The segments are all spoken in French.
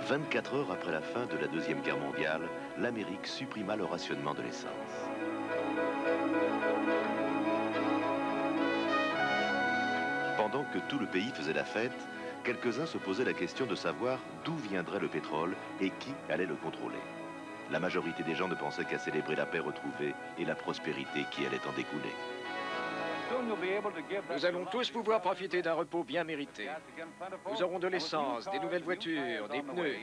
24 heures après la fin de la Deuxième Guerre mondiale, l'Amérique supprima le rationnement de l'essence. Pendant que tout le pays faisait la fête, quelques-uns se posaient la question de savoir d'où viendrait le pétrole et qui allait le contrôler. La majorité des gens ne pensaient qu'à célébrer la paix retrouvée et la prospérité qui allait en découler. Nous allons tous pouvoir profiter d'un repos bien mérité. Nous aurons de l'essence, des nouvelles voitures, des pneus.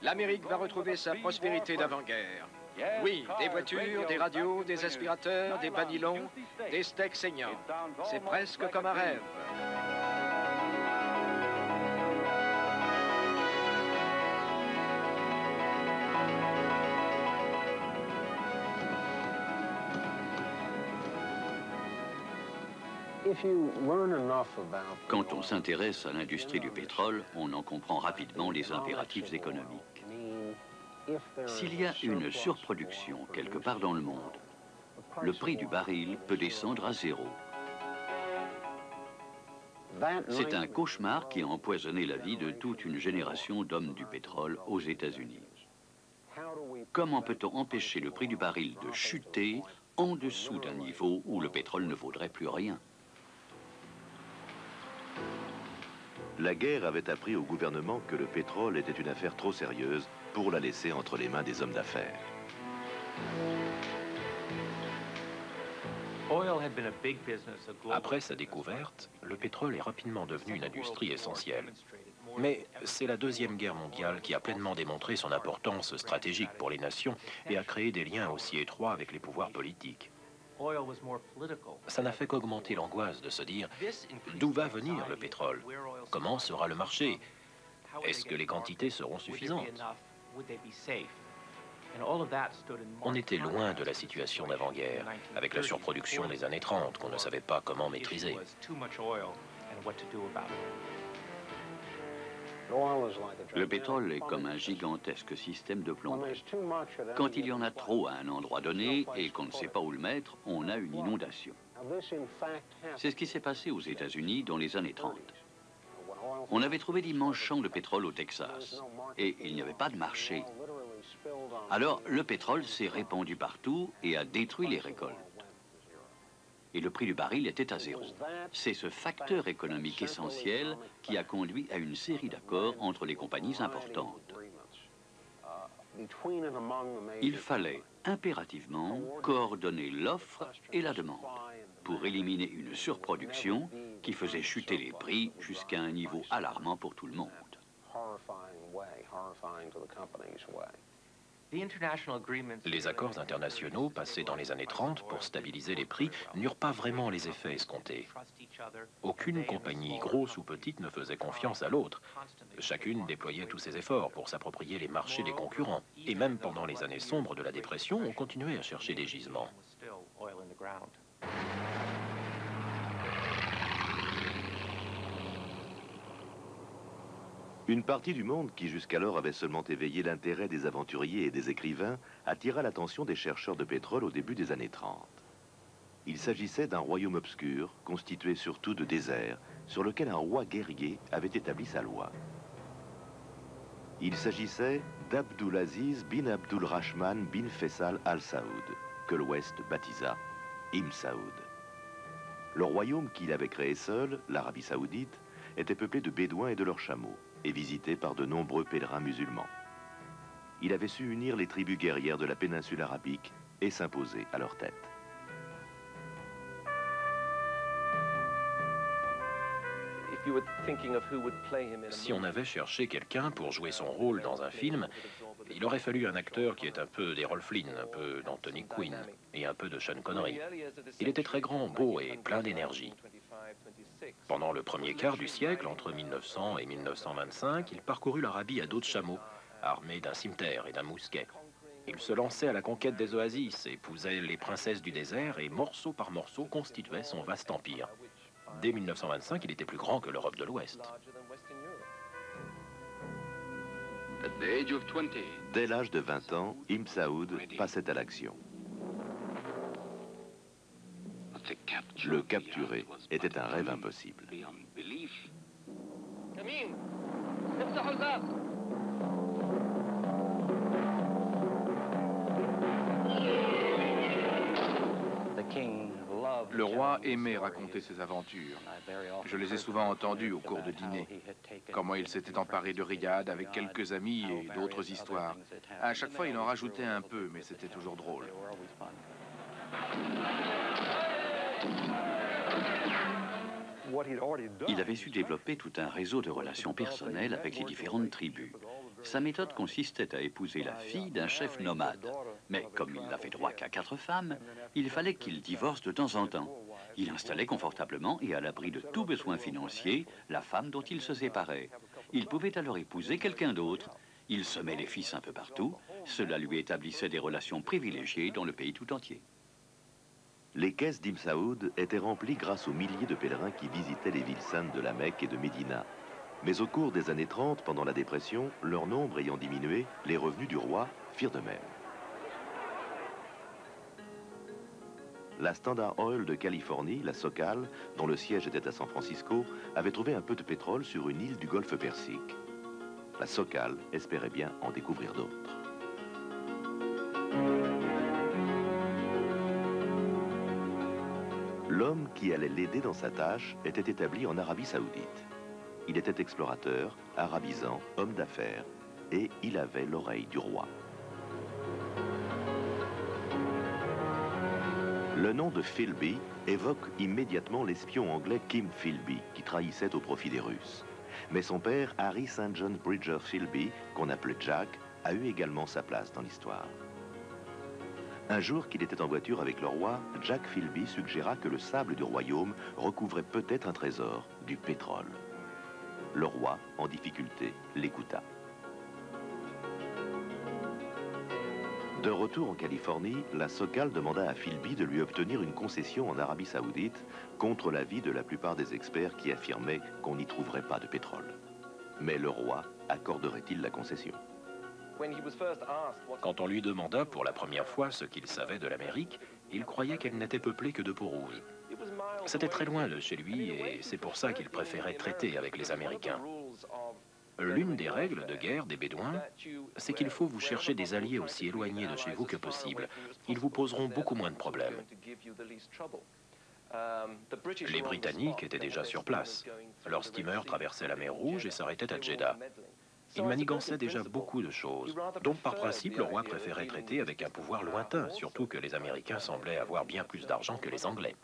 L'Amérique va retrouver sa prospérité d'avant-guerre. Oui, des voitures, des radios, des aspirateurs, des banylons, des steaks saignants. C'est presque comme un rêve. Quand on s'intéresse à l'industrie du pétrole, on en comprend rapidement les impératifs économiques. S'il y a une surproduction quelque part dans le monde, le prix du baril peut descendre à zéro. C'est un cauchemar qui a empoisonné la vie de toute une génération d'hommes du pétrole aux États-Unis. Comment peut-on empêcher le prix du baril de chuter en dessous d'un niveau où le pétrole ne vaudrait plus rien ? La guerre avait appris au gouvernement que le pétrole était une affaire trop sérieuse pour la laisser entre les mains des hommes d'affaires. Après sa découverte, le pétrole est rapidement devenu une industrie essentielle. Mais c'est la Deuxième Guerre mondiale qui a pleinement démontré son importance stratégique pour les nations et a créé des liens aussi étroits avec les pouvoirs politiques. Ça n'a fait qu'augmenter l'angoisse de se dire d'où va venir le pétrole? Comment sera le marché? Est-ce que les quantités seront suffisantes? On était loin de la situation d'avant-guerre, avec la surproduction des années 30 qu'on ne savait pas comment maîtriser. Le pétrole est comme un gigantesque système de plomberie. Quand il y en a trop à un endroit donné et qu'on ne sait pas où le mettre, on a une inondation. C'est ce qui s'est passé aux États-Unis dans les années 30. On avait trouvé d'immenses champs de pétrole au Texas et il n'y avait pas de marché. Alors le pétrole s'est répandu partout et a détruit les récoltes. Et le prix du baril était à zéro. C'est ce facteur économique essentiel qui a conduit à une série d'accords entre les compagnies importantes. Il fallait impérativement coordonner l'offre et la demande pour éliminer une surproduction qui faisait chuter les prix jusqu'à un niveau alarmant pour tout le monde. Les accords internationaux passés dans les années 30 pour stabiliser les prix n'eurent pas vraiment les effets escomptés. Aucune compagnie, grosse ou petite, ne faisait confiance à l'autre. Chacune déployait tous ses efforts pour s'approprier les marchés des concurrents. Et même pendant les années sombres de la dépression, on continuait à chercher des gisements. Une partie du monde qui jusqu'alors avait seulement éveillé l'intérêt des aventuriers et des écrivains attira l'attention des chercheurs de pétrole au début des années 30. Il s'agissait d'un royaume obscur, constitué surtout de déserts, sur lequel un roi guerrier avait établi sa loi. Il s'agissait d'Abdulaziz bin Abdul Rahman bin Faisal al-Saoud, que l'Ouest baptisa Ibn Saoud. Le royaume qu'il avait créé seul, l'Arabie saoudite, était peuplé de bédouins et de leurs chameaux, et visité par de nombreux pèlerins musulmans. Il avait su unir les tribus guerrières de la péninsule arabique et s'imposer à leur tête. Si on avait cherché quelqu'un pour jouer son rôle dans un film, il aurait fallu un acteur qui est un peu d'Errol Flynn, un peu d'Anthony Quinn et un peu de Sean Connery. Il était très grand, beau et plein d'énergie. Pendant le premier quart du siècle, entre 1900 et 1925, il parcourut l'Arabie à dos de chameau, armé d'un cimeterre et d'un mousquet. Il se lançait à la conquête des oasis, épousait les princesses du désert et morceau par morceau constituait son vaste empire. Dès 1925, il était plus grand que l'Europe de l'Ouest. Dès l'âge de 20 ans, Ibn Saoud passait à l'action. Le capturer était un rêve impossible. Le roi aimait raconter ses aventures. Je les ai souvent entendues au cours de dîner. Comment il s'était emparé de Riyad avec quelques amis et d'autres histoires. À chaque fois, il en rajoutait un peu, mais c'était toujours drôle. Il avait su développer tout un réseau de relations personnelles avec les différentes tribus. Sa méthode consistait à épouser la fille d'un chef nomade. Mais comme il n'avait droit qu'à 4 femmes, il fallait qu'il divorce de temps en temps. Il installait confortablement et à l'abri de tout besoin financier la femme dont il se séparait. Il pouvait alors épouser quelqu'un d'autre. Il semait les fils un peu partout. Cela lui établissait des relations privilégiées dans le pays tout entier. Les caisses d'Ibn Saoud étaient remplies grâce aux milliers de pèlerins qui visitaient les villes saintes de la Mecque et de Médina. Mais au cours des années 30, pendant la dépression, leur nombre ayant diminué, les revenus du roi firent de même. La Standard Oil de Californie, la SoCal, dont le siège était à San Francisco, avait trouvé un peu de pétrole sur une île du golfe Persique. La SoCal espérait bien en découvrir d'autres. L'homme qui allait l'aider dans sa tâche était établi en Arabie Saoudite. Il était explorateur, arabisant, homme d'affaires, et il avait l'oreille du roi. Le nom de Philby évoque immédiatement l'espion anglais Kim Philby, qui trahissait au profit des Russes. Mais son père, Harry St. John Bridger Philby, qu'on appelait Jack, a eu également sa place dans l'histoire. Un jour qu'il était en voiture avec le roi, Jack Philby suggéra que le sable du royaume recouvrait peut-être un trésor, du pétrole. Le roi, en difficulté, l'écouta. De retour en Californie, la SoCal demanda à Philby de lui obtenir une concession en Arabie Saoudite contre l'avis de la plupart des experts qui affirmaient qu'on n'y trouverait pas de pétrole. Mais le roi accorderait-il la concession ? Quand on lui demanda pour la première fois ce qu'il savait de l'Amérique, il croyait qu'elle n'était peuplée que de peaux rouges. C'était très loin de chez lui et c'est pour ça qu'il préférait traiter avec les Américains. L'une des règles de guerre des Bédouins, c'est qu'il faut vous chercher des alliés aussi éloignés de chez vous que possible. Ils vous poseront beaucoup moins de problèmes. Les Britanniques étaient déjà sur place. Leur steamer traversait la mer Rouge et s'arrêtait à Jeddah. Ils manigançaient déjà beaucoup de choses. Donc, par principe, le roi préférait traiter avec un pouvoir lointain, surtout que les Américains semblaient avoir bien plus d'argent que les Anglais.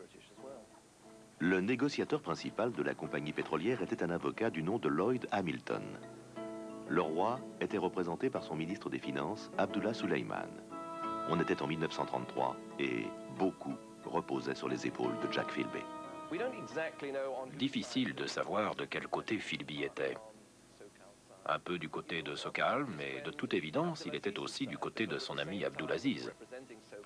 Le négociateur principal de la compagnie pétrolière était un avocat du nom de Lloyd Hamilton. Le roi était représenté par son ministre des Finances, Abdullah Suleiman. On était en 1933 et beaucoup reposaient sur les épaules de Jack Philby. Difficile de savoir de quel côté Philby était. Un peu du côté de SoCal, mais de toute évidence, il était aussi du côté de son ami Abdulaziz.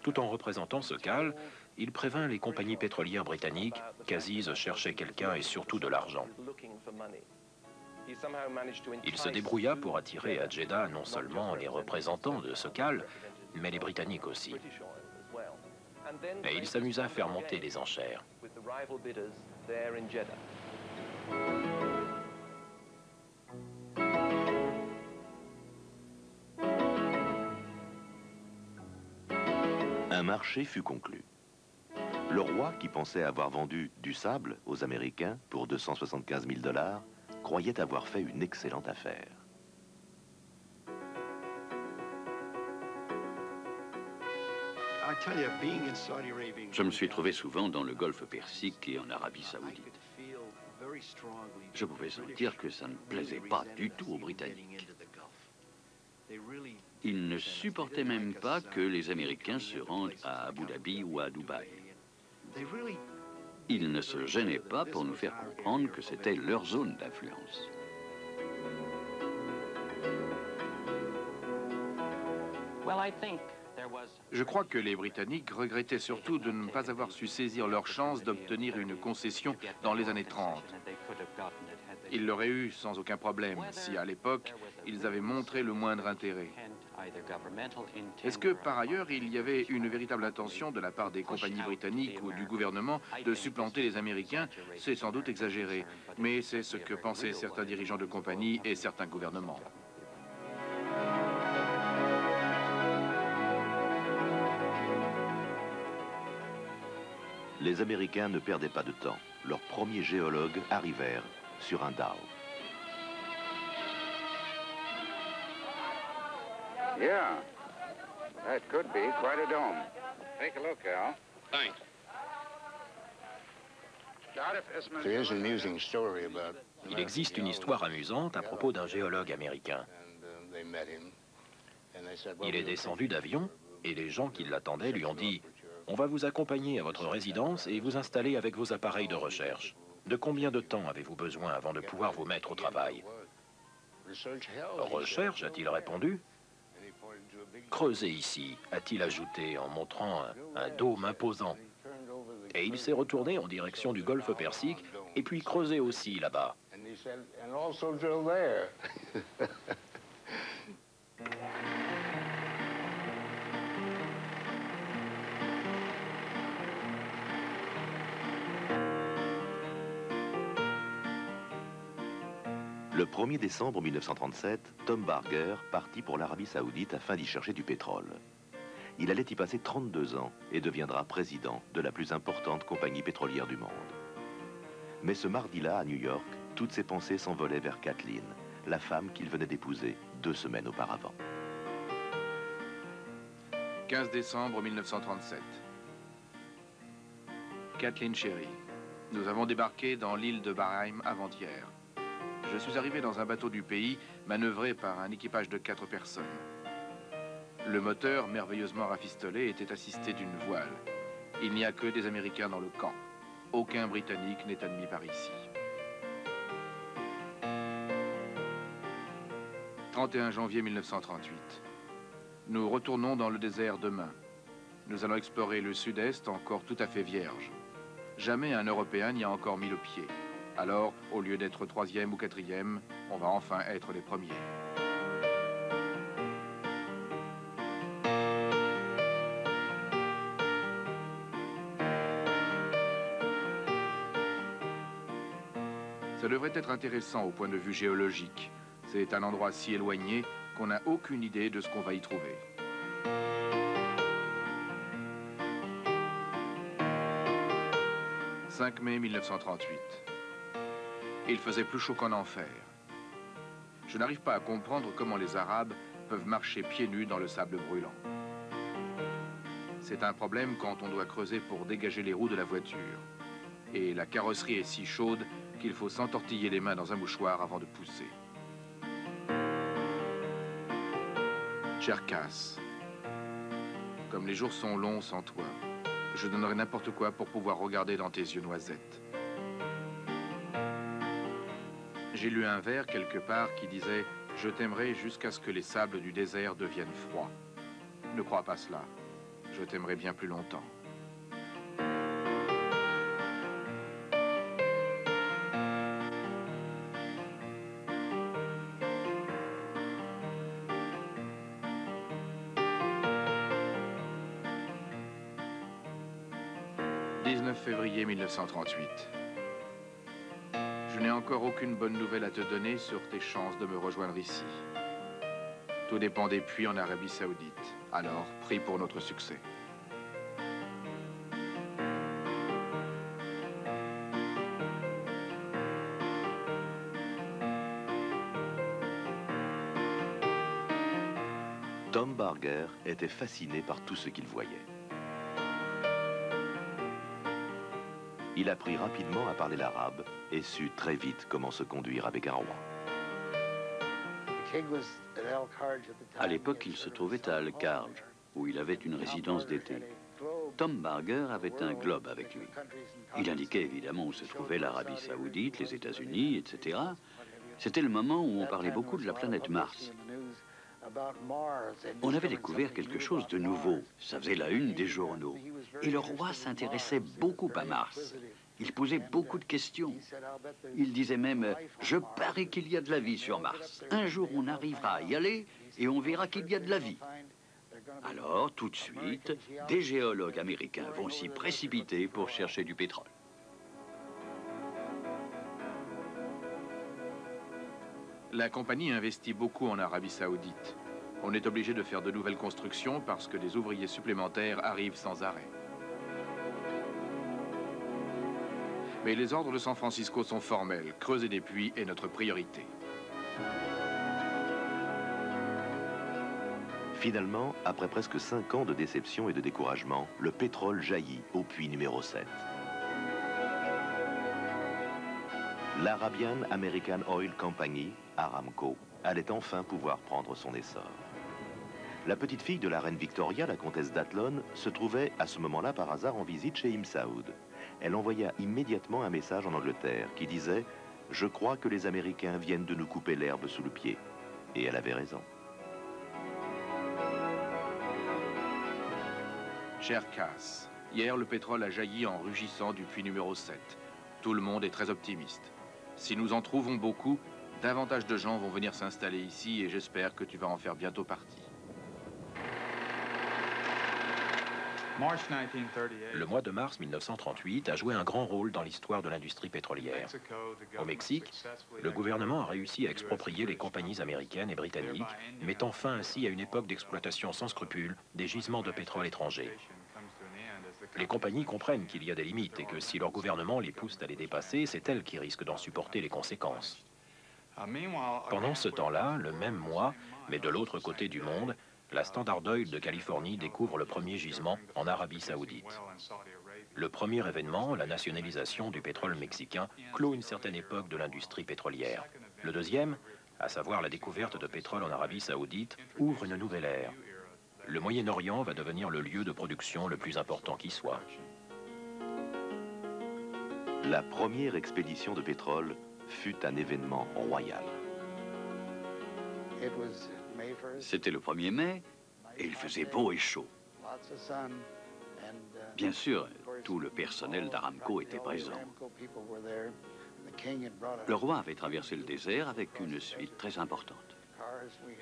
Tout en représentant SoCal, il prévint les compagnies pétrolières britanniques qu'Aziz cherchait quelqu'un et surtout de l'argent. Il se débrouilla pour attirer à Jeddah non seulement les représentants de SoCal, mais les Britanniques aussi. Et il s'amusa à faire monter les enchères. Un marché fut conclu. Le roi, qui pensait avoir vendu du sable aux Américains pour 275 000 $, croyait avoir fait une excellente affaire. Je me suis trouvé souvent dans le golfe Persique et en Arabie Saoudite. Je pouvais sentir que ça ne plaisait pas du tout aux Britanniques. Ils ne supportaient même pas que les Américains se rendent à Abu Dhabi ou à Dubaï. Ils ne se gênaient pas pour nous faire comprendre que c'était leur zone d'influence. Je crois que les Britanniques regrettaient surtout de ne pas avoir su saisir leur chance d'obtenir une concession dans les années 30. Ils l'auraient eu sans aucun problème si, à l'époque, ils avaient montré le moindre intérêt. Est-ce que, par ailleurs, il y avait une véritable intention de la part des compagnies britanniques ou du gouvernement de supplanter les Américains? C'est sans doute exagéré, mais c'est ce que pensaient certains dirigeants de compagnie et certains gouvernements. Les Américains ne perdaient pas de temps. Leurs premiers géologues arrivèrent sur un dhow. Yeah, that could be quite a dome. Take a look, Al. Thanks. Il existe une histoire amusante à propos d'un géologue américain. Il est descendu d'avion et les gens qui l'attendaient lui ont dit « On va vous accompagner à votre résidence et vous installer avec vos appareils de recherche. De combien de temps avez-vous besoin avant de pouvoir vous mettre au travail ?»« Recherche » a-t-il répondu. « Creusez ici » a-t-il ajouté en montrant un dôme imposant. Et il s'est retourné en direction du golfe Persique et puis creusé aussi là-bas. Le 1er décembre 1937, Tom Barger partit pour l'Arabie Saoudite afin d'y chercher du pétrole. Il allait y passer 32 ans et deviendra président de la plus importante compagnie pétrolière du monde. Mais ce mardi-là, à New York, toutes ses pensées s'envolaient vers Kathleen, la femme qu'il venait d'épouser 2 semaines auparavant. 15 décembre 1937. Kathleen chérie, nous avons débarqué dans l'île de Bahreïn avant-hier. Je suis arrivé dans un bateau du pays, manœuvré par un équipage de 4 personnes. Le moteur, merveilleusement rafistolé, était assisté d'une voile. Il n'y a que des Américains dans le camp. Aucun Britannique n'est admis par ici. 31 janvier 1938. Nous retournons dans le désert demain. Nous allons explorer le sud-est encore tout à fait vierge. Jamais un Européen n'y a encore mis le pied. Alors, au lieu d'être 3e ou 4e, on va enfin être les premiers. Ça devrait être intéressant au point de vue géologique. C'est un endroit si éloigné qu'on n'a aucune idée de ce qu'on va y trouver. « 5 mai 1938. Il faisait plus chaud qu'en enfer. Je n'arrive pas à comprendre comment les Arabes peuvent marcher pieds nus dans le sable brûlant. C'est un problème quand on doit creuser pour dégager les roues de la voiture. Et la carrosserie est si chaude qu'il faut s'entortiller les mains dans un mouchoir avant de pousser. Cher Cass, comme les jours sont longs sans toi, je donnerais n'importe quoi pour pouvoir regarder dans tes yeux noisettes. J'ai lu un vers quelque part qui disait « Je t'aimerai jusqu'à ce que les sables du désert deviennent froids ». Ne crois pas cela. Je t'aimerai bien plus longtemps. « 19 février 1938. Je n'ai encore aucune bonne nouvelle à te donner sur tes chances de me rejoindre ici. Tout dépend des puits en Arabie Saoudite. Alors, prie pour notre succès. Tom Barger était fasciné par tout ce qu'il voyait. Il apprit rapidement à parler l'arabe et sut très vite comment se conduire avec un roi. À l'époque, il se trouvait à Al-Kharj, où il avait une résidence d'été. Tom Barger avait un globe avec lui. Il indiquait évidemment où se trouvait l'Arabie Saoudite, les États-Unis, etc. C'était le moment où on parlait beaucoup de la planète Mars. On avait découvert quelque chose de nouveau. Ça faisait la une des journaux. Et le roi s'intéressait beaucoup à Mars. Il posait beaucoup de questions. Il disait même « Je parie qu'il y a de la vie sur Mars. Un jour, on arrivera à y aller et on verra qu'il y a de la vie. » Alors, tout de suite, des géologues américains vont s'y précipiter pour chercher du pétrole. La compagnie investit beaucoup en Arabie Saoudite. On est obligé de faire de nouvelles constructions parce que des ouvriers supplémentaires arrivent sans arrêt. Mais les ordres de San Francisco sont formels. Creuser des puits est notre priorité. Finalement, après presque 5 ans de déception et de découragement, le pétrole jaillit au puits numéro 7. L'Arabian American Oil Company, Aramco, allait enfin pouvoir prendre son essor. La petite fille de la reine Victoria, la comtesse d'Athlone, se trouvait à ce moment-là par hasard en visite chez Ibn Saoud. Elle envoya immédiatement un message en Angleterre qui disait « Je crois que les Américains viennent de nous couper l'herbe sous le pied ». Et elle avait raison. Cher Cass, hier le pétrole a jailli en rugissant du puits numéro 7. Tout le monde est très optimiste. Si nous en trouvons beaucoup, davantage de gens vont venir s'installer ici et j'espère que tu vas en faire bientôt partie. Le mois de mars 1938 a joué un grand rôle dans l'histoire de l'industrie pétrolière. Au Mexique, le gouvernement a réussi à exproprier les compagnies américaines et britanniques, mettant fin ainsi à une époque d'exploitation sans scrupules des gisements de pétrole étrangers. Les compagnies comprennent qu'il y a des limites et que si leur gouvernement les pousse à les dépasser, c'est elles qui risquent d'en supporter les conséquences. Pendant ce temps-là, le même mois, mais de l'autre côté du monde, la Standard Oil de Californie découvre le premier gisement en Arabie Saoudite. Le premier événement, la nationalisation du pétrole mexicain, clôt une certaine époque de l'industrie pétrolière. Le deuxième, à savoir la découverte de pétrole en Arabie Saoudite, ouvre une nouvelle ère. Le Moyen-Orient va devenir le lieu de production le plus important qui soit. La première expédition de pétrole fut un événement royal. C'était le 1er mai et il faisait beau et chaud. Bien sûr, tout le personnel d'Aramco était présent. Le roi avait traversé le désert avec une suite très importante.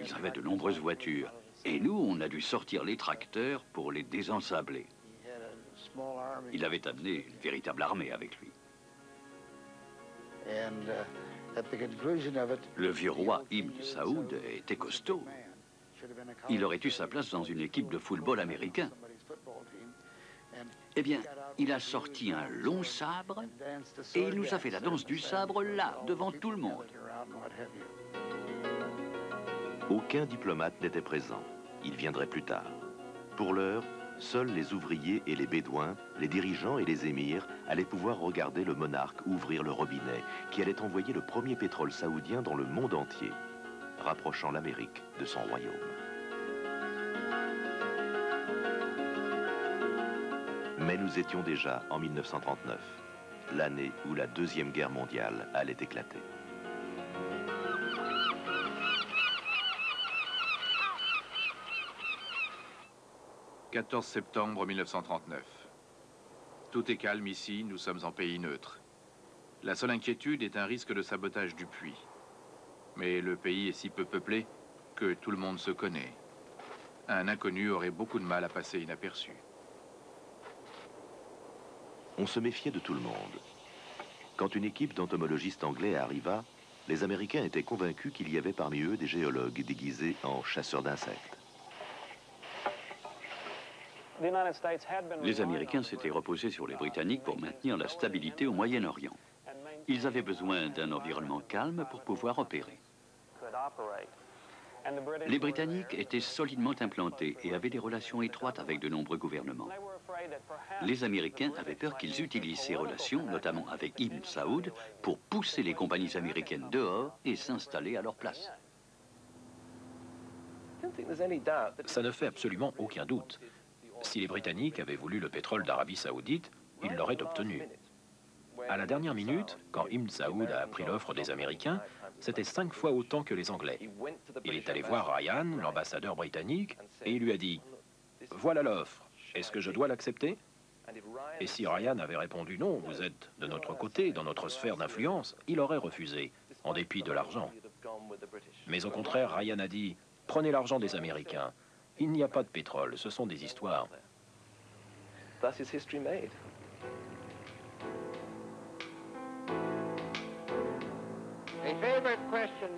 Ils avaient de nombreuses voitures et nous, on a dû sortir les tracteurs pour les désensabler. Il avait amené une véritable armée avec lui. Le vieux roi Ibn Saoud était costaud. Il aurait eu sa place dans une équipe de football américain. Eh bien, il a sorti un long sabre et il nous a fait la danse du sabre là, devant tout le monde. Aucun diplomate n'était présent. Il viendrait plus tard. Pour l'heure, seuls les ouvriers et les bédouins, les dirigeants et les émirs allaient pouvoir regarder le monarque ouvrir le robinet qui allait envoyer le premier pétrole saoudien dans le monde entier, rapprochant l'Amérique de son royaume. Mais nous étions déjà en 1939, l'année où la Deuxième Guerre mondiale allait éclater. « 14 septembre 1939. Tout est calme ici, nous sommes en pays neutre. La seule inquiétude est un risque de sabotage du puits. Mais le pays est si peu peuplé que tout le monde se connaît. Un inconnu aurait beaucoup de mal à passer inaperçu. » On se méfiait de tout le monde. Quand une équipe d'entomologistes anglais arriva, les Américains étaient convaincus qu'il y avait parmi eux des géologues déguisés en chasseurs d'insectes. Les Américains s'étaient reposés sur les Britanniques pour maintenir la stabilité au Moyen-Orient. Ils avaient besoin d'un environnement calme pour pouvoir opérer. Les Britanniques étaient solidement implantés et avaient des relations étroites avec de nombreux gouvernements. Les Américains avaient peur qu'ils utilisent ces relations, notamment avec Ibn Saoud, pour pousser les compagnies américaines dehors et s'installer à leur place. Ça ne fait absolument aucun doute. Si les Britanniques avaient voulu le pétrole d'Arabie Saoudite, ils l'auraient obtenu. À la dernière minute, quand Ibn Saoud a pris l'offre des Américains, c'était 5 fois autant que les Anglais. Il est allé voir Ryan, l'ambassadeur britannique, et il lui a dit « Voilà l'offre, est-ce que je dois l'accepter ?» Et si Ryan avait répondu « Non, vous êtes de notre côté, dans notre sphère d'influence », il aurait refusé, en dépit de l'argent. Mais au contraire, Ryan a dit « Prenez l'argent des Américains. Il n'y a pas de pétrole, ce sont des histoires. »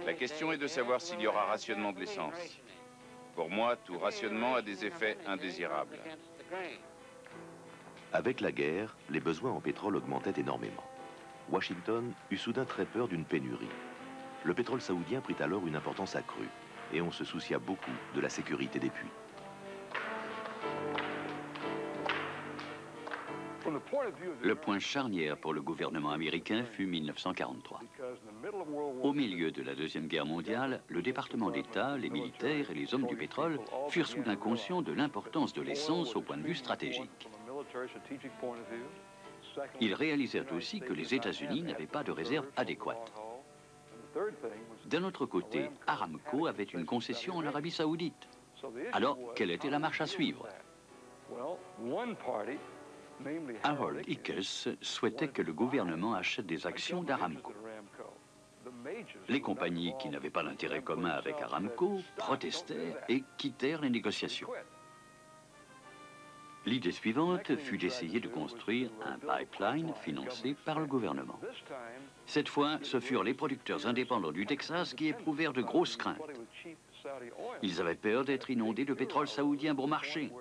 La question est de savoir s'il y aura rationnement de l'essence. Pour moi, tout rationnement a des effets indésirables. Avec la guerre, les besoins en pétrole augmentaient énormément. Washington eut soudain très peur d'une pénurie. Le pétrole saoudien prit alors une importance accrue et on se soucia beaucoup de la sécurité des puits. Le point charnière pour le gouvernement américain fut 1943. Au milieu de la Deuxième Guerre mondiale, le département d'État, les militaires et les hommes du pétrole furent soudain conscients de l'importance de l'essence au point de vue stratégique. Ils réalisèrent aussi que les États-Unis n'avaient pas de réserve adéquate. D'un autre côté, Aramco avait une concession en Arabie Saoudite. Alors, quelle était la marche à suivre? Harold Ickes souhaitait que le gouvernement achète des actions d'Aramco. Les compagnies qui n'avaient pas d'intérêt commun avec Aramco protestèrent et quittèrent les négociations. L'idée suivante fut d'essayer de construire un pipeline financé par le gouvernement. Cette fois, ce furent les producteurs indépendants du Texas qui éprouvèrent de grosses craintes. Ils avaient peur d'être inondés de pétrole saoudien bon marché.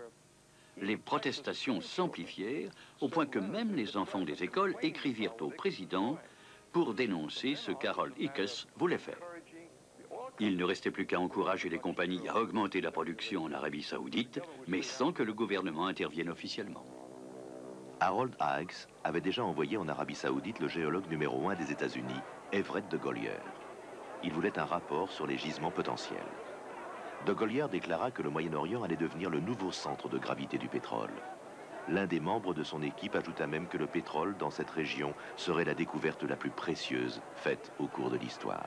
Les protestations s'amplifièrent au point que même les enfants des écoles écrivirent au président pour dénoncer ce qu'Harold Ickes voulait faire. Il ne restait plus qu'à encourager les compagnies à augmenter la production en Arabie Saoudite, mais sans que le gouvernement intervienne officiellement. Harold Ickes avait déjà envoyé en Arabie Saoudite le géologue numéro 1 des États-Unis, Everett de Golyer. Il voulait un rapport sur les gisements potentiels. De Golyer déclara que le Moyen-Orient allait devenir le nouveau centre de gravité du pétrole. L'un des membres de son équipe ajouta même que le pétrole dans cette région serait la découverte la plus précieuse faite au cours de l'histoire.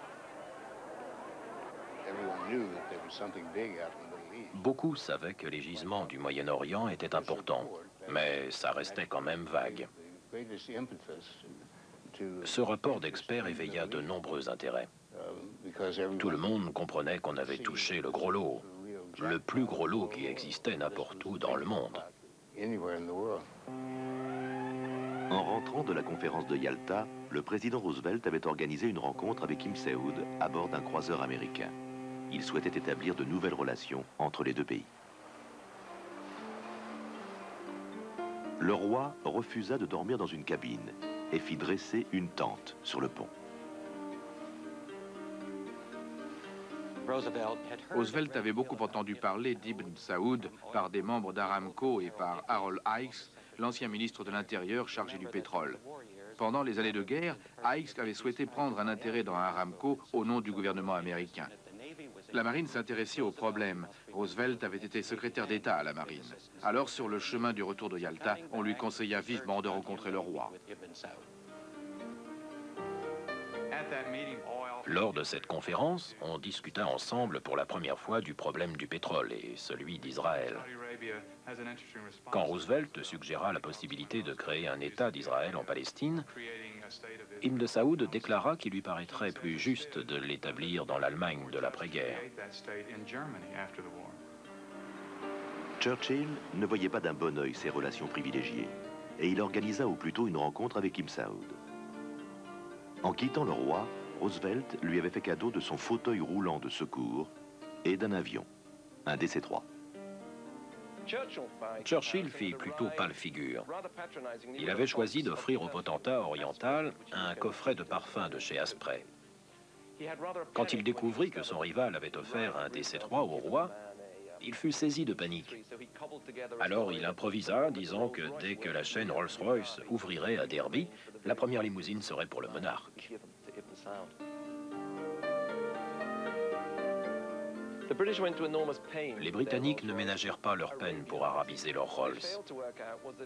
Beaucoup savaient que les gisements du Moyen-Orient étaient importants, mais ça restait quand même vague. Ce rapport d'experts éveilla de nombreux intérêts. Tout le monde comprenait qu'on avait touché le gros lot, le plus gros lot qui existait n'importe où dans le monde. En rentrant de la conférence de Yalta, le président Roosevelt avait organisé une rencontre avec Ibn Saoud à bord d'un croiseur américain. Il souhaitait établir de nouvelles relations entre les deux pays. Le roi refusa de dormir dans une cabine et fit dresser une tente sur le pont. Roosevelt avait beaucoup entendu parler d'Ibn Saoud par des membres d'Aramco et par Harold Ickes, l'ancien ministre de l'Intérieur chargé du pétrole. Pendant les années de guerre, Ickes avait souhaité prendre un intérêt dans Aramco au nom du gouvernement américain. La marine s'intéressait aux problèmes. Roosevelt avait été secrétaire d'État à la marine. Alors, sur le chemin du retour de Yalta, on lui conseilla vivement de rencontrer le roi. Lors de cette conférence, on discuta ensemble pour la première fois du problème du pétrole et celui d'Israël. Quand Roosevelt suggéra la possibilité de créer un État d'Israël en Palestine, Ibn Saoud déclara qu'il lui paraîtrait plus juste de l'établir dans l'Allemagne de l'après-guerre. Churchill ne voyait pas d'un bon œil ces relations privilégiées et il organisa au plus tôt une rencontre avec Ibn Saoud. En quittant le roi, Roosevelt lui avait fait cadeau de son fauteuil roulant de secours et d'un avion, un DC-3. Churchill fit plutôt pâle figure. Il avait choisi d'offrir au potentat oriental un coffret de parfums de chez Asprey. Quand il découvrit que son rival avait offert un DC-3 au roi, il fut saisi de panique. Alors il improvisa, disant que dès que la chaîne Rolls-Royce ouvrirait à Derby, la première limousine serait pour le monarque. Les Britanniques ne ménagèrent pas leur peine pour arabiser leurs Rolls.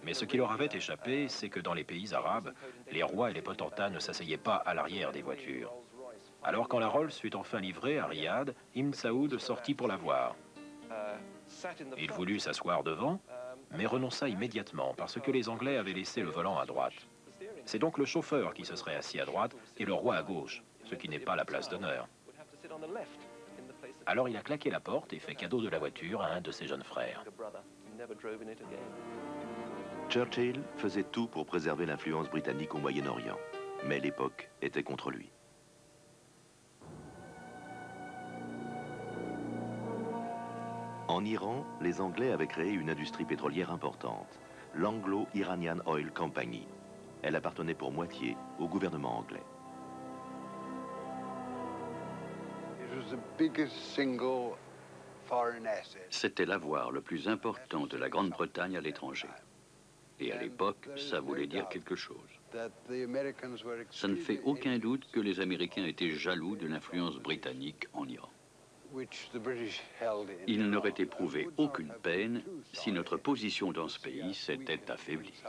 Mais ce qui leur avait échappé, c'est que dans les pays arabes, les rois et les potentats ne s'asseyaient pas à l'arrière des voitures. Alors quand la Rolls fut enfin livrée à Riyad, Ibn Saoud sortit pour la voir. Il voulut s'asseoir devant, mais renonça immédiatement parce que les Anglais avaient laissé le volant à droite. C'est donc le chauffeur qui se serait assis à droite et le roi à gauche, ce qui n'est pas la place d'honneur. Alors il a claqué la porte et fait cadeau de la voiture à un de ses jeunes frères. Churchill faisait tout pour préserver l'influence britannique au Moyen-Orient, mais l'époque était contre lui. En Iran, les Anglais avaient créé une industrie pétrolière importante, l'Anglo-Iranian Oil Company. Elle appartenait pour moitié au gouvernement anglais. C'était l'avoir le plus important de la Grande-Bretagne à l'étranger. Et à l'époque, ça voulait dire quelque chose. Ça ne fait aucun doute que les Américains étaient jaloux de l'influence britannique en Iran. Ils n'auraient éprouvé aucune peine si notre position dans ce pays s'était affaiblie.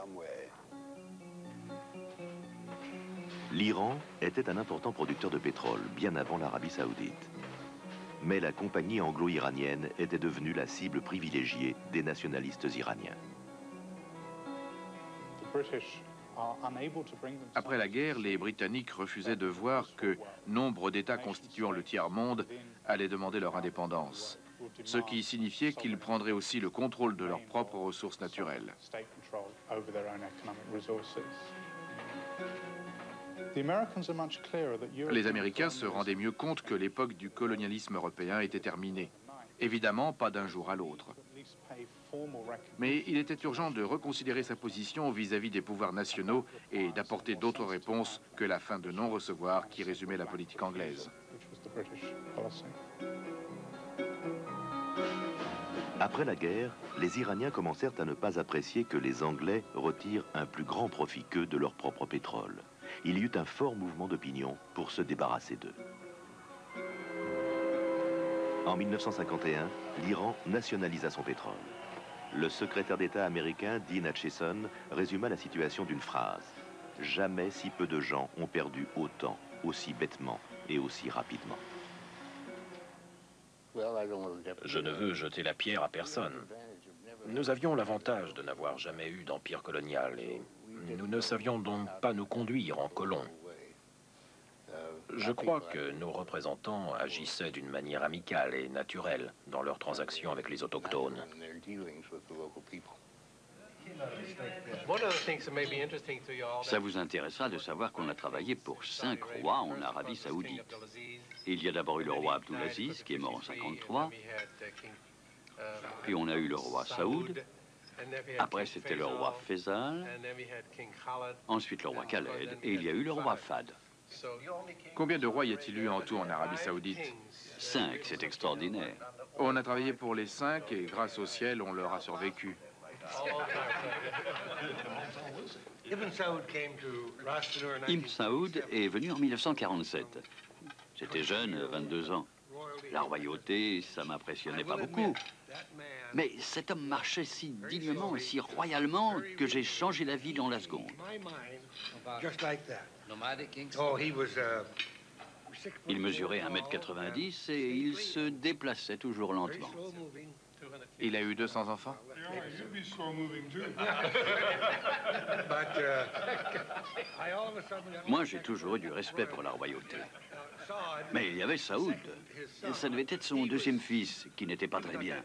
L'Iran était un important producteur de pétrole, bien avant l'Arabie saoudite. Mais la compagnie anglo-iranienne était devenue la cible privilégiée des nationalistes iraniens. Après la guerre, les Britanniques refusaient de voir que nombre d'États constituant le tiers-monde allaient demander leur indépendance, ce qui signifiait qu'ils prendraient aussi le contrôle de leurs propres ressources naturelles. Les Américains se rendaient mieux compte que l'époque du colonialisme européen était terminée. Évidemment, pas d'un jour à l'autre. Mais il était urgent de reconsidérer sa position vis-à-vis des pouvoirs nationaux et d'apporter d'autres réponses que la fin de non-recevoir qui résumait la politique anglaise. Après la guerre, les Iraniens commencèrent à ne pas apprécier que les Anglais retirent un plus grand profit qu'eux de leur propre pétrole. Il y eut un fort mouvement d'opinion pour se débarrasser d'eux. En 1951, l'Iran nationalisa son pétrole. Le secrétaire d'État américain Dean Acheson résuma la situation d'une phrase. Jamais si peu de gens ont perdu autant, aussi bêtement et aussi rapidement. Je ne veux jeter la pierre à personne. Nous avions l'avantage de n'avoir jamais eu d'empire colonial et nous ne savions donc pas nous conduire en colons. Je crois que nos représentants agissaient d'une manière amicale et naturelle dans leurs transactions avec les autochtones. Ça vous intéressera de savoir qu'on a travaillé pour 5 rois en Arabie Saoudite. Il y a d'abord eu le roi Abdulaziz, qui est mort en 1953. Puis on a eu le roi Saoud. Après, c'était le roi Faisal. Ensuite, le roi Khaled. Et il y a eu le roi Fahd. Combien de rois y a-t-il eu en tout en Arabie Saoudite? 5, c'est extraordinaire. On a travaillé pour les 5 et grâce au ciel, on leur a survécu. Ibn Saoud est venu en 1947. J'étais jeune, 22 ans. La royauté, ça m'impressionnait pas beaucoup. Mais cet homme marchait si dignement et si royalement que j'ai changé la vie dans la seconde. Il mesurait 1,90 m et il se déplaçait toujours lentement. Il a eu 200 enfants? Moi, j'ai toujours eu du respect pour la royauté. Mais il y avait Saoud. Ça devait être son deuxième fils, qui n'était pas très bien.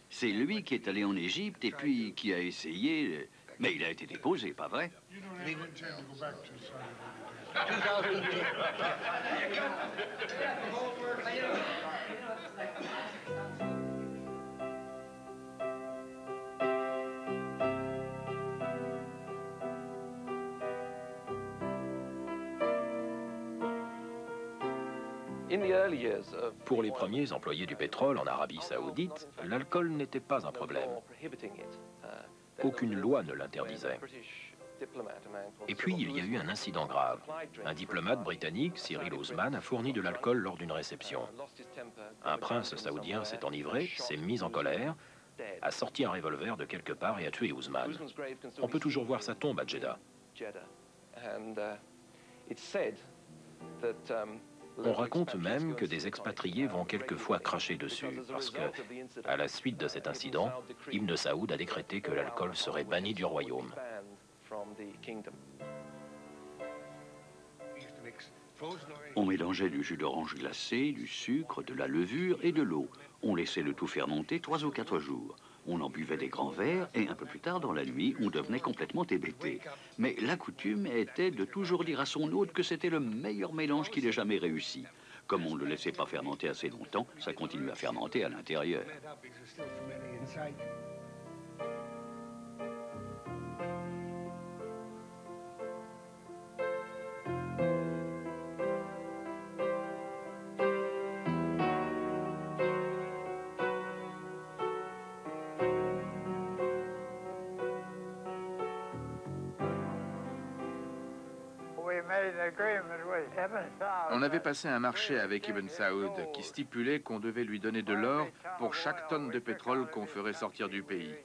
C'est lui qui est allé en Égypte et puis qui a essayé... Mais il a été déposé, pas vrai? Pour les premiers employés du pétrole en Arabie Saoudite, l'alcool n'était pas un problème. Aucune loi ne l'interdisait. Et puis, il y a eu un incident grave. Un diplomate britannique, Cyril Ousmane, a fourni de l'alcool lors d'une réception. Un prince saoudien s'est enivré, s'est mis en colère, a sorti un revolver de quelque part et a tué Ousmane. On peut toujours voir sa tombe à Jeddah. On raconte même que des expatriés vont quelquefois cracher dessus, parce que, à la suite de cet incident, Ibn Saoud a décrété que l'alcool serait banni du royaume. On mélangeait du jus d'orange glacé, du sucre, de la levure et de l'eau. On laissait le tout fermenter 3 ou 4 jours. On en buvait des grands verres et un peu plus tard dans la nuit, on devenait complètement hébété. Mais la coutume était de toujours dire à son hôte que c'était le meilleur mélange qu'il ait jamais réussi. Comme on ne le laissait pas fermenter assez longtemps, ça continuait à fermenter à l'intérieur. On avait passé un marché avec Ibn Saoud qui stipulait qu'on devait lui donner de l'or pour chaque tonne de pétrole qu'on ferait sortir du pays.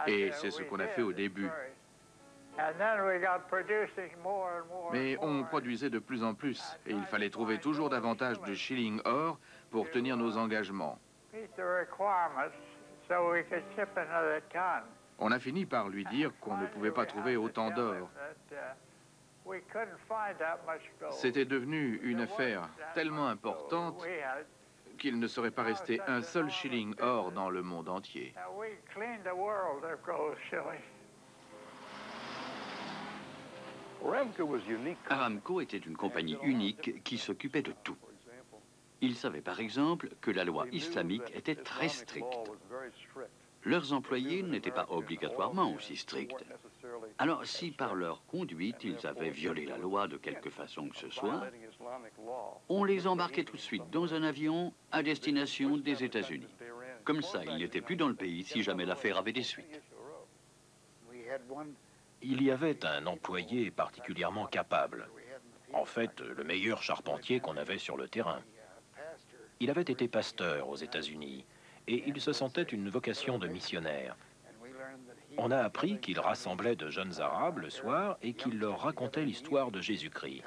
Et c'est ce qu'on a fait au début. Mais on produisait de plus en plus et il fallait trouver toujours davantage de shillings or pour tenir nos engagements. On a fini par lui dire qu'on ne pouvait pas trouver autant d'or. C'était devenu une affaire tellement importante qu'il ne serait pas resté un seul shilling or dans le monde entier. Aramco était une compagnie unique qui s'occupait de tout. Ils savaient par exemple que la loi islamique était très stricte. Leurs employés n'étaient pas obligatoirement aussi stricts. Alors si par leur conduite ils avaient violé la loi de quelque façon que ce soit, on les embarquait tout de suite dans un avion à destination des États-Unis. Comme ça, ils n'étaient plus dans le pays si jamais l'affaire avait des suites. Il y avait un employé particulièrement capable. En fait, le meilleur charpentier qu'on avait sur le terrain. Il avait été pasteur aux États-Unis et il se sentait une vocation de missionnaire. On a appris qu'il rassemblait de jeunes Arabes le soir et qu'il leur racontait l'histoire de Jésus-Christ.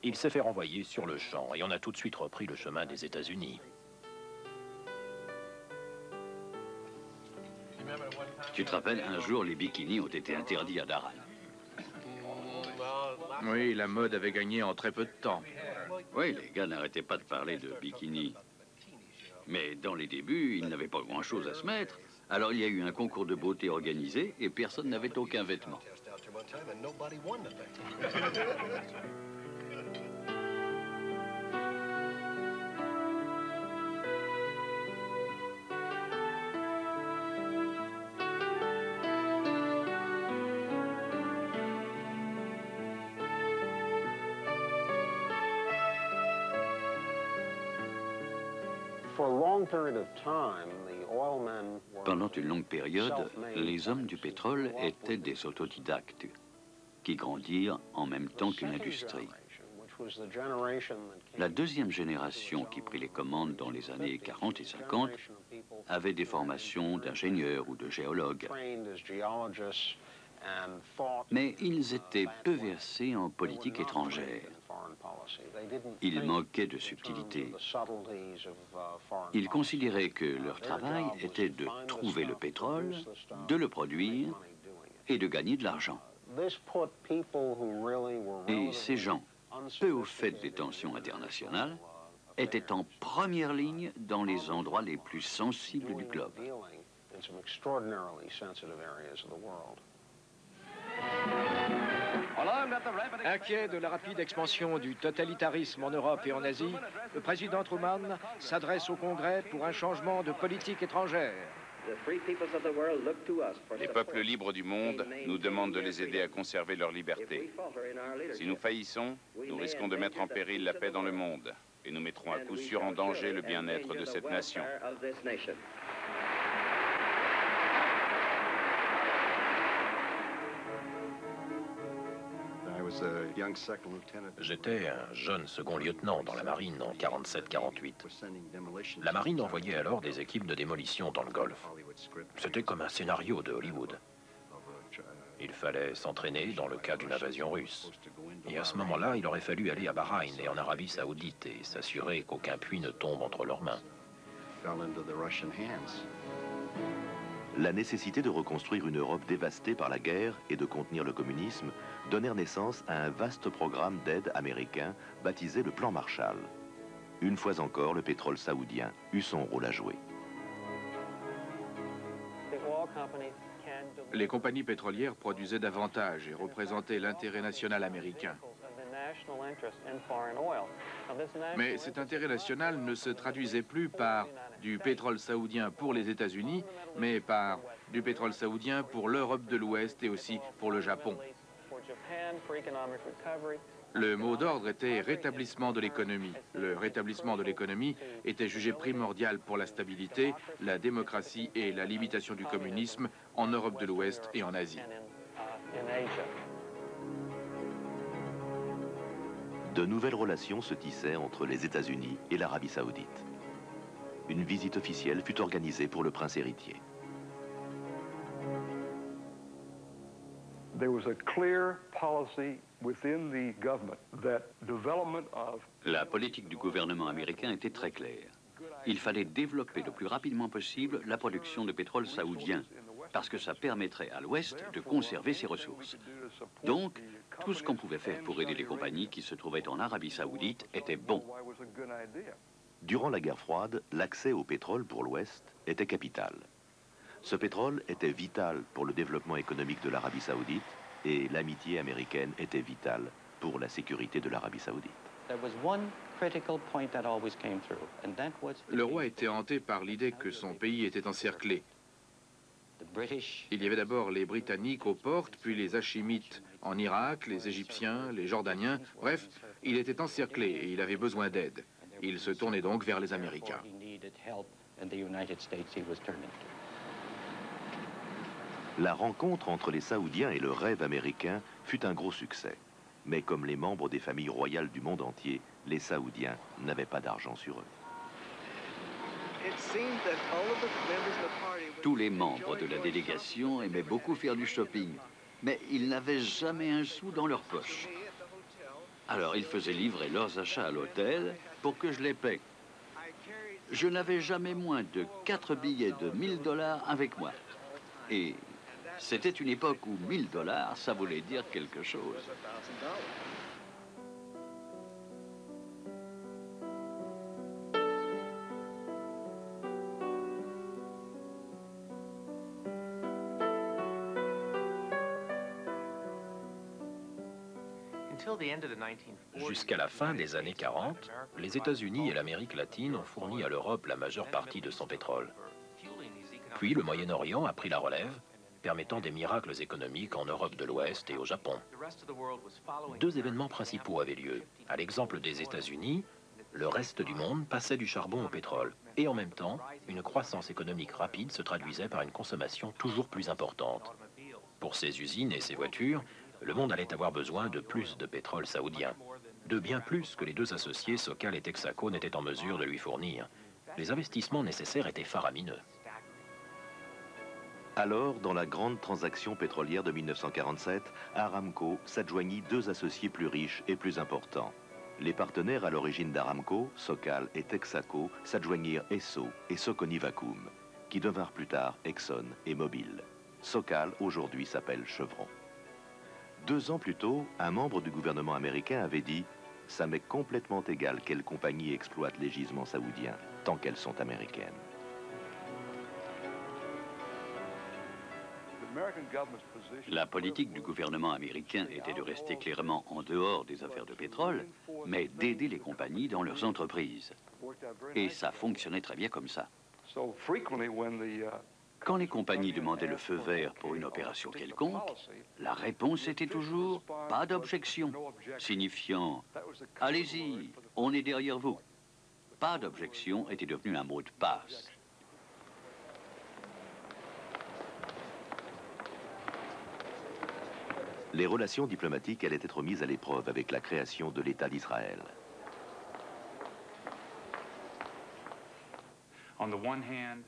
Il s'est fait renvoyer sur le champ et on a tout de suite repris le chemin des États-Unis. Tu te rappelles, un jour, les bikinis ont été interdits à Daran. Oui, la mode avait gagné en très peu de temps. Oui, les gars n'arrêtaient pas de parler de bikini. Mais dans les débuts, ils n'avaient pas grand-chose à se mettre. Alors il y a eu un concours de beauté organisé et personne n'avait aucun vêtement. Pendant une longue période, les hommes du pétrole étaient des autodidactes qui grandirent en même temps qu'une industrie. La deuxième génération qui prit les commandes dans les années 40 et 50 avait des formations d'ingénieurs ou de géologues. Mais ils étaient peu versés en politique étrangère. Ils manquaient de subtilité. Ils considéraient que leur travail était de trouver le pétrole, de le produire et de gagner de l'argent. Et ces gens, peu au fait des tensions internationales, étaient en première ligne dans les endroits les plus sensibles du globe. Inquiet de la rapide expansion du totalitarisme en Europe et en Asie, le président Truman s'adresse au Congrès pour un changement de politique étrangère. Les peuples libres du monde nous demandent de les aider à conserver leur liberté. Si nous faillissons, nous risquons de mettre en péril la paix dans le monde et nous mettrons à coup sûr en danger le bien-être de cette nation. J'étais un jeune second lieutenant dans la marine en 47-48. La marine envoyait alors des équipes de démolition dans le Golfe. C'était comme un scénario de Hollywood. Il fallait s'entraîner dans le cas d'une invasion russe. Et à ce moment-là, il aurait fallu aller à Bahreïn et en Arabie Saoudite et s'assurer qu'aucun puits ne tombe entre leurs mains. La nécessité de reconstruire une Europe dévastée par la guerre et de contenir le communisme donnèrent naissance à un vaste programme d'aide américain baptisé le Plan Marshall. Une fois encore, le pétrole saoudien eut son rôle à jouer. Les compagnies pétrolières produisaient davantage et représentaient l'intérêt national américain. Mais cet intérêt national ne se traduisait plus par du pétrole saoudien pour les États-Unis, mais par du pétrole saoudien pour l'Europe de l'Ouest et aussi pour le Japon. Le mot d'ordre était rétablissement de l'économie. Le rétablissement de l'économie était jugé primordial pour la stabilité, la démocratie et la limitation du communisme en Europe de l'Ouest et en Asie. De nouvelles relations se tissaient entre les États-Unis et l'Arabie saoudite. Une visite officielle fut organisée pour le prince héritier. La politique du gouvernement américain était très claire. Il fallait développer le plus rapidement possible la production de pétrole saoudien, parce que ça permettrait à l'Ouest de conserver ses ressources. Donc, tout ce qu'on pouvait faire pour aider les compagnies qui se trouvaient en Arabie saoudite était bon. Durant la guerre froide, l'accès au pétrole pour l'Ouest était capital. Ce pétrole était vital pour le développement économique de l'Arabie saoudite et l'amitié américaine était vitale pour la sécurité de l'Arabie saoudite. Le roi était hanté par l'idée que son pays était encerclé. Il y avait d'abord les Britanniques aux portes, puis les Hachimites en Irak, les Égyptiens, les Jordaniens. Bref, il était encerclé et il avait besoin d'aide. Il se tournait donc vers les Américains. La rencontre entre les Saoudiens et le rêve américain fut un gros succès. Mais comme les membres des familles royales du monde entier, les Saoudiens n'avaient pas d'argent sur eux. Tous les membres de la délégation aimaient beaucoup faire du shopping, mais ils n'avaient jamais un sou dans leur poche. Alors ils faisaient livrer leurs achats à l'hôtel pour que je les paie. Je n'avais jamais moins de 4 billets de 1000 $ avec moi. Et c'était une époque où 1000 $, ça voulait dire quelque chose. Jusqu'à la fin des années 40, les États-Unis et l'Amérique latine ont fourni à l'Europe la majeure partie de son pétrole. Puis le Moyen-Orient a pris la relève, permettant des miracles économiques en Europe de l'Ouest et au Japon. Deux événements principaux avaient lieu. À l'exemple des États-Unis, le reste du monde passait du charbon au pétrole. Et en même temps, une croissance économique rapide se traduisait par une consommation toujours plus importante. Pour ces usines et ces voitures, le monde allait avoir besoin de plus de pétrole saoudien. De bien plus que les deux associés Sokal et Texaco n'étaient en mesure de lui fournir. Les investissements nécessaires étaient faramineux. Alors, dans la grande transaction pétrolière de 1947, Aramco s'adjoignit deux associés plus riches et plus importants. Les partenaires à l'origine d'Aramco, Sokal et Texaco, s'adjoignirent Esso et Socony Vacuum, qui devinrent plus tard Exxon et Mobil. Sokal, aujourd'hui, s'appelle Chevron. 2 ans plus tôt, un membre du gouvernement américain avait dit « Ça m'est complètement égal quelle compagnie exploite les gisements saoudiens, tant qu'elles sont américaines. » La politique du gouvernement américain était de rester clairement en dehors des affaires de pétrole, mais d'aider les compagnies dans leurs entreprises. Et ça fonctionnait très bien comme ça. Quand les compagnies demandaient le feu vert pour une opération quelconque, la réponse était toujours « pas d'objection », signifiant « allez-y, on est derrière vous ». Pas d'objection était devenu un mot de passe. Les relations diplomatiques allaient être mises à l'épreuve avec la création de l'État d'Israël.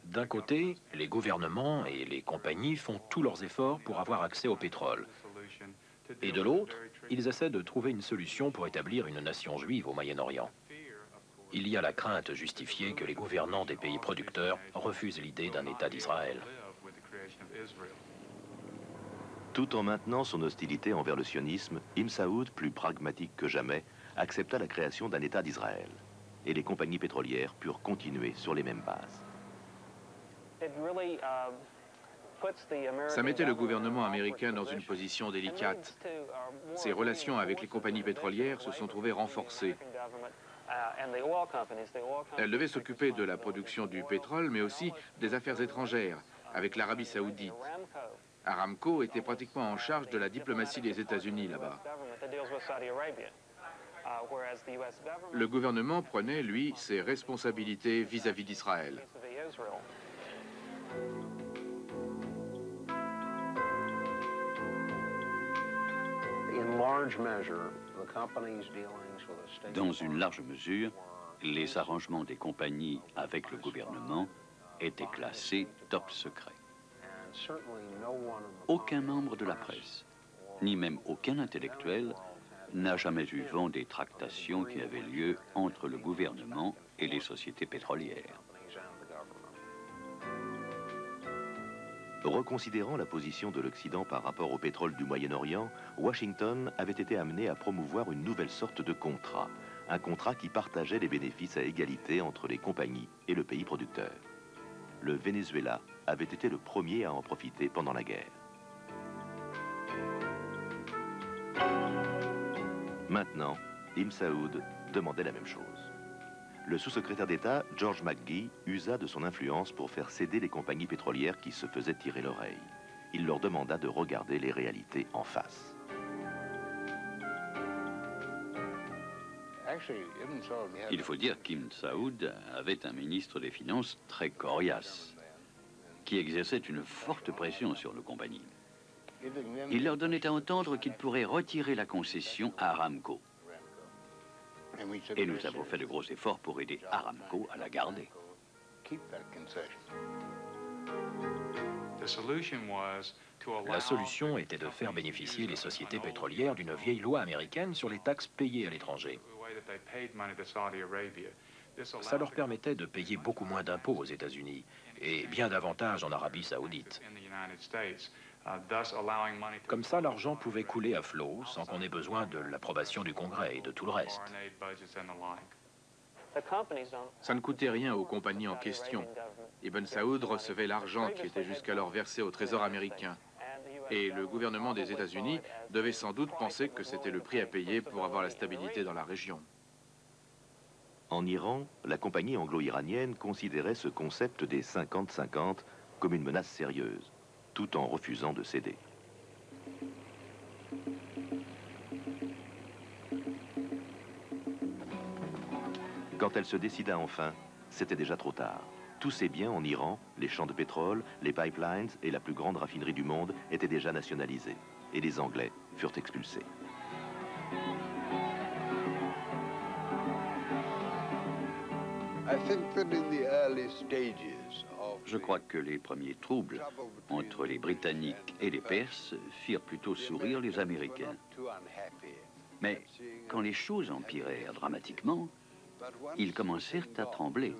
D'un côté, les gouvernements et les compagnies font tous leurs efforts pour avoir accès au pétrole. Et de l'autre, ils essaient de trouver une solution pour établir une nation juive au Moyen-Orient. Il y a la crainte justifiée que les gouvernants des pays producteurs refusent l'idée d'un État d'Israël. Tout en maintenant son hostilité envers le sionisme, Ibn Saoud, plus pragmatique que jamais, accepta la création d'un État d'Israël. Et les compagnies pétrolières purent continuer sur les mêmes bases. Ça mettait le gouvernement américain dans une position délicate. Ses relations avec les compagnies pétrolières se sont trouvées renforcées. Elle devait s'occuper de la production du pétrole, mais aussi des affaires étrangères, avec l'Arabie saoudite. Aramco était pratiquement en charge de la diplomatie des États-Unis là-bas. Le gouvernement prenait, lui, ses responsabilités vis-à-vis d'Israël. Dans une large mesure, les arrangements des compagnies avec le gouvernement étaient classés top secret. Aucun membre de la presse, ni même aucun intellectuel, n'a jamais eu vent des tractations qui avaient lieu entre le gouvernement et les sociétés pétrolières. Reconsidérant la position de l'Occident par rapport au pétrole du Moyen-Orient, Washington avait été amené à promouvoir une nouvelle sorte de contrat, un contrat qui partageait les bénéfices à égalité entre les compagnies et le pays producteur. Le Venezuela avait été le premier à en profiter pendant la guerre. Maintenant, Ibn Saoud demandait la même chose. Le sous-secrétaire d'État, George McGee, usa de son influence pour faire céder les compagnies pétrolières qui se faisaient tirer l'oreille. Il leur demanda de regarder les réalités en face. Il faut dire qu'Ibn Saoud avait un ministre des Finances très coriace, qui exerçait une forte pression sur nos compagnies. Il leur donnait à entendre qu'ils pourraient retirer la concession à Aramco. Et nous avons fait de gros efforts pour aider Aramco à la garder. La solution était de faire bénéficier les sociétés pétrolières d'une vieille loi américaine sur les taxes payées à l'étranger. Ça leur permettait de payer beaucoup moins d'impôts aux États-Unis et bien davantage en Arabie Saoudite. Comme ça, l'argent pouvait couler à flot sans qu'on ait besoin de l'approbation du Congrès et de tout le reste. Ça ne coûtait rien aux compagnies en question. Ibn Saoud recevait l'argent qui était jusqu'alors versé au Trésor américain. Et le gouvernement des États-Unis devait sans doute penser que c'était le prix à payer pour avoir la stabilité dans la région. En Iran, la compagnie anglo-iranienne considérait ce concept des 50-50 comme une menace sérieuse, tout en refusant de céder. Quand elle se décida enfin, c'était déjà trop tard. Tous ces biens en Iran, les champs de pétrole, les pipelines et la plus grande raffinerie du monde étaient déjà nationalisés. Et les Anglais furent expulsés. Je crois que les premiers troubles entre les Britanniques et les Perses firent plutôt sourire les Américains. Mais quand les choses empirèrent dramatiquement, ils commencèrent à trembler.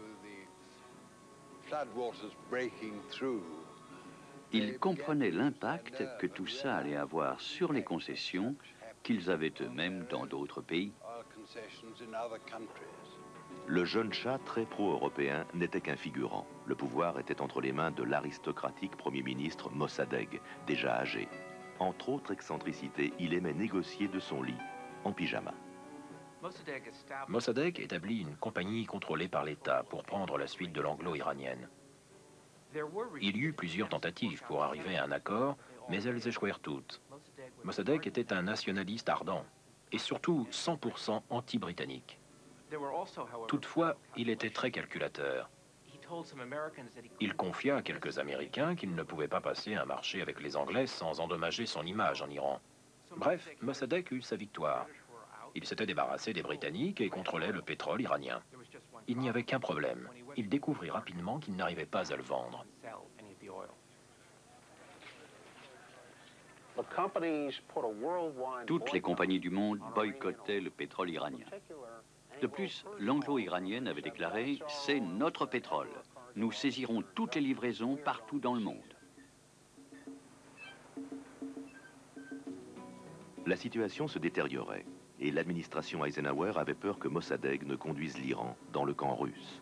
Ils comprenaient l'impact que tout ça allait avoir sur les concessions qu'ils avaient eux-mêmes dans d'autres pays. Le jeune Shah, très pro-européen, n'était qu'un figurant. Le pouvoir était entre les mains de l'aristocratique Premier ministre Mossadegh, déjà âgé. Entre autres excentricités, il aimait négocier de son lit, en pyjama. Mossadegh établit une compagnie contrôlée par l'État pour prendre la suite de l'anglo-iranienne. Il y eut plusieurs tentatives pour arriver à un accord, mais elles échouèrent toutes. Mossadegh était un nationaliste ardent, et surtout 100% anti-britannique. Toutefois, il était très calculateur. Il confia à quelques Américains qu'il ne pouvait pas passer un marché avec les Anglais sans endommager son image en Iran. Bref, Mossadegh eut sa victoire. Il s'était débarrassé des Britanniques et contrôlait le pétrole iranien. Il n'y avait qu'un problème. Il découvrit rapidement qu'il n'arrivait pas à le vendre. Toutes les compagnies du monde boycottaient le pétrole iranien. De plus, l'anglo-iranienne avait déclaré « C'est notre pétrole. Nous saisirons toutes les livraisons partout dans le monde. » La situation se détériorait et l'administration Eisenhower avait peur que Mossadegh ne conduise l'Iran dans le camp russe.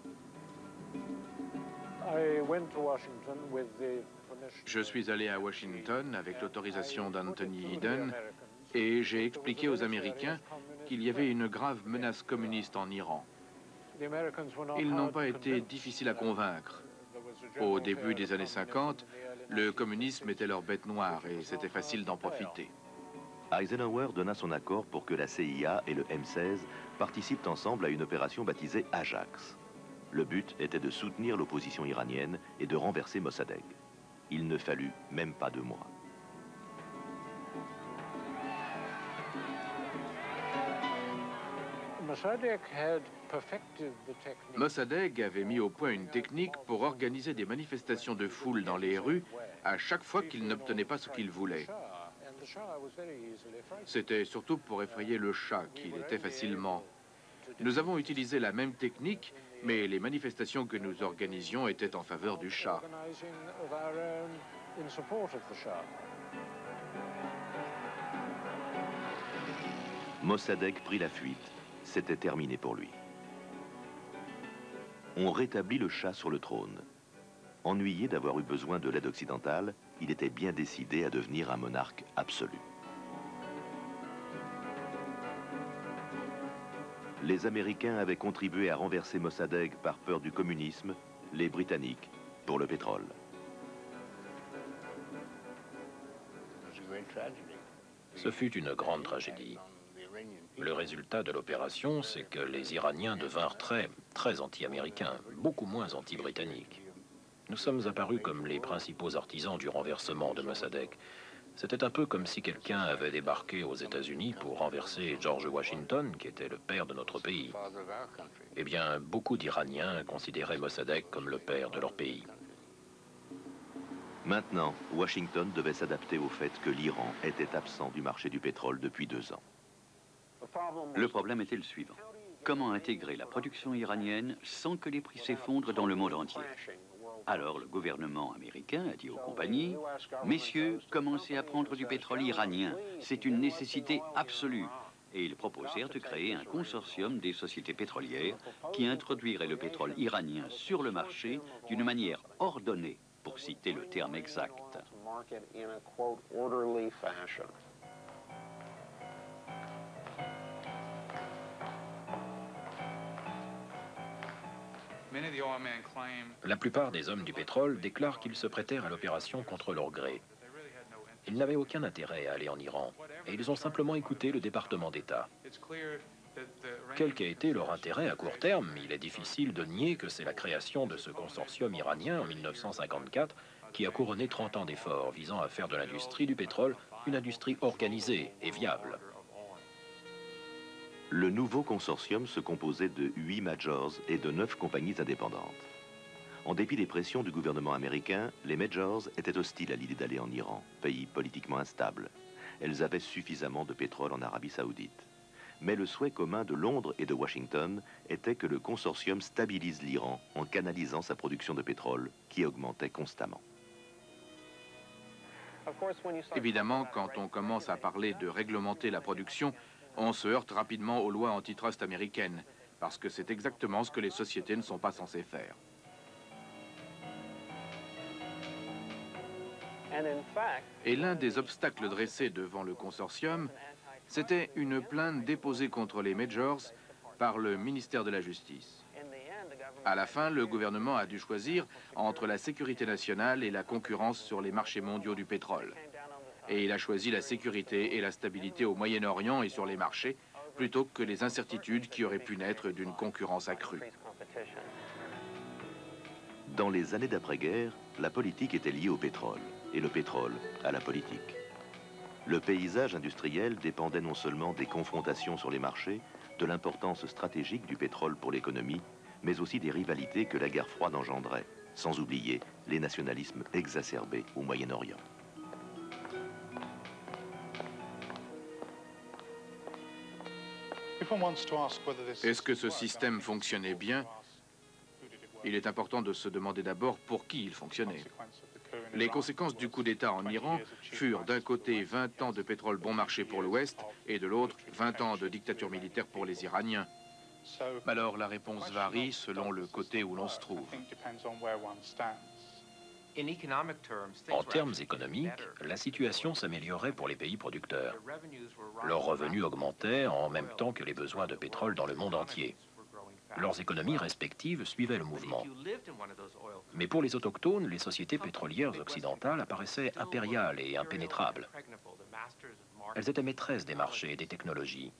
Je suis allé à Washington avec l'autorisation d'Anthony Eden et j'ai expliqué aux Américains qu'il y avait une grave menace communiste en Iran. Ils n'ont pas été difficiles à convaincre. Au début des années 50, le communisme était leur bête noire et c'était facile d'en profiter. Eisenhower donna son accord pour que la CIA et le M16 participent ensemble à une opération baptisée Ajax. Le but était de soutenir l'opposition iranienne et de renverser Mossadegh. Il ne fallut même pas 2 mois. Mossadegh avait mis au point une technique pour organiser des manifestations de foule dans les rues à chaque fois qu'il n'obtenait pas ce qu'il voulait. C'était surtout pour effrayer le Shah qu'il était facilement. Nous avons utilisé la même technique, mais les manifestations que nous organisions étaient en faveur du Shah. Mossadegh prit la fuite. C'était terminé pour lui. On rétablit le Shah sur le trône. Ennuyé d'avoir eu besoin de l'aide occidentale, il était bien décidé à devenir un monarque absolu. Les Américains avaient contribué à renverser Mossadegh par peur du communisme, les Britanniques pour le pétrole. Ce fut une grande tragédie. Le résultat de l'opération, c'est que les Iraniens devinrent très anti-américains, beaucoup moins anti-britanniques. Nous sommes apparus comme les principaux artisans du renversement de Mossadegh. C'était un peu comme si quelqu'un avait débarqué aux États-Unis pour renverser George Washington, qui était le père de notre pays. Eh bien, beaucoup d'Iraniens considéraient Mossadegh comme le père de leur pays. Maintenant, Washington devait s'adapter au fait que l'Iran était absent du marché du pétrole depuis 2 ans. Le problème était le suivant. Comment intégrer la production iranienne sans que les prix s'effondrent dans le monde entier? Alors le gouvernement américain a dit aux compagnies, « Messieurs, commencez à prendre du pétrole iranien. C'est une nécessité absolue. » Et ils proposèrent de créer un consortium des sociétés pétrolières qui introduirait le pétrole iranien sur le marché d'une manière ordonnée, pour citer le terme exact. La plupart des hommes du pétrole déclarent qu'ils se prêtèrent à l'opération contre leur gré. Ils n'avaient aucun intérêt à aller en Iran, et ils ont simplement écouté le département d'État. Quel qu'ait été leur intérêt à court terme, il est difficile de nier que c'est la création de ce consortium iranien en 1954 qui a couronné 30 ans d'efforts visant à faire de l'industrie du pétrole une industrie organisée et viable. Le nouveau consortium se composait de 8 majors et de 9 compagnies indépendantes. En dépit des pressions du gouvernement américain, les majors étaient hostiles à l'idée d'aller en Iran, pays politiquement instable. Elles avaient suffisamment de pétrole en Arabie Saoudite. Mais le souhait commun de Londres et de Washington était que le consortium stabilise l'Iran en canalisant sa production de pétrole qui augmentait constamment. Évidemment, quand on commence à parler de réglementer la production, on se heurte rapidement aux lois antitrust américaines, parce que c'est exactement ce que les sociétés ne sont pas censées faire. Et l'un des obstacles dressés devant le consortium, c'était une plainte déposée contre les majors par le ministère de la Justice. À la fin, le gouvernement a dû choisir entre la sécurité nationale et la concurrence sur les marchés mondiaux du pétrole. Et il a choisi la sécurité et la stabilité au Moyen-Orient et sur les marchés, plutôt que les incertitudes qui auraient pu naître d'une concurrence accrue. Dans les années d'après-guerre, la politique était liée au pétrole, et le pétrole à la politique. Le paysage industriel dépendait non seulement des confrontations sur les marchés, de l'importance stratégique du pétrole pour l'économie, mais aussi des rivalités que la guerre froide engendrait, sans oublier les nationalismes exacerbés au Moyen-Orient. Est-ce que ce système fonctionnait bien? Il est important de se demander d'abord pour qui il fonctionnait. Les conséquences du coup d'État en Iran furent d'un côté 20 ans de pétrole bon marché pour l'Ouest et de l'autre 20 ans de dictature militaire pour les Iraniens. Alors la réponse varie selon le côté où l'on se trouve. En termes économiques, la situation s'améliorait pour les pays producteurs. Leurs revenus augmentaient en même temps que les besoins de pétrole dans le monde entier. Leurs économies respectives suivaient le mouvement. Mais pour les autochtones, les sociétés pétrolières occidentales apparaissaient impériales et impénétrables. Elles étaient maîtresses des marchés et des technologies.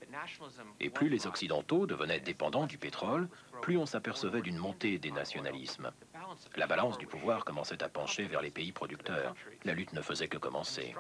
Et plus les Occidentaux devenaient dépendants du pétrole, plus on s'apercevait d'une montée des nationalismes. La balance du pouvoir commençait à pencher vers les pays producteurs. La lutte ne faisait que commencer.